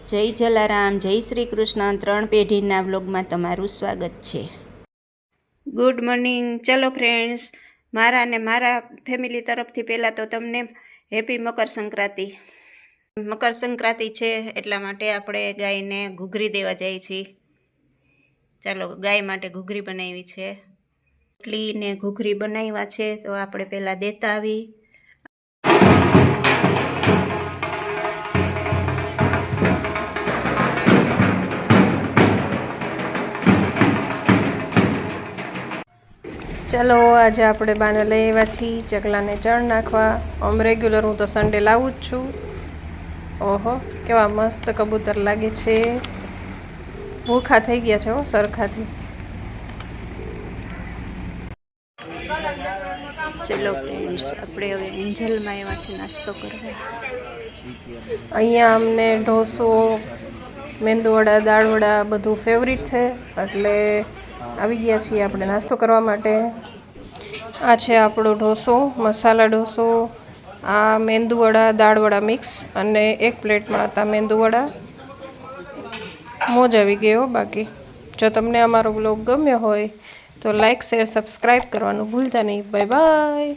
જય જલારામ, જય શ્રી કૃષ્ણ. 3 પેઢીના વ્લોગમાં તમારું સ્વાગત છે. Good morning. ચલો ફ્રેન્ડ્સ, મારા અને મારા ફેમિલી તરફથી પહેલાં તો તમને હેપી મકર સંક્રાંતિ. મકર સંક્રાંતિ છે એટલા માટે આપણે ગાયને ઘૂઘરી દેવા જઈએ છીએ. ચાલો, ગાય માટે ઘૂઘરી બનાવી છે. રોટલીને ઘૂઘરી બનાવ્યા છે તો આપણે પહેલાં દેતા આવી. ચલો, આજે આપણે બાને લઈ આવ્યા છીએ ચકલાને ચણ નાખવા. આમ રેગ્યુલર હું તો સન્ડે લાવું જ છું. ઓહો, કેવા મસ્ત કબૂતર લાગે છે. ભૂખા થઈ ગયા છે હો સરખાથી. ચલો ફ્રેન્ડ્સ, આપણે હવે એન્જલમાં આવ્યા છે નાસ્તો કરવા. અહીંયા અમને ઢોસો, મેંદુવડા, દાળવડા બધું ફેવરિટ છે, એટલે આવી ગયા છીએ આપણે નાસ્તો કરવા માટે. આ છે આપણો ઢોસો, મસાલા ઢોસો. આ મેંદુવડા, દાળવડા મિક્સ, અને એક પ્લેટમાં હતા મેંદુવડા. મોજ આવી ગયો. બાકી જો તમને અમારો બ્લોગ ગમ્યો હોય તો લાઈક, શેર, સબસ્ક્રાઈબ કરવાનું ભૂલતા નહીં. Bye bye.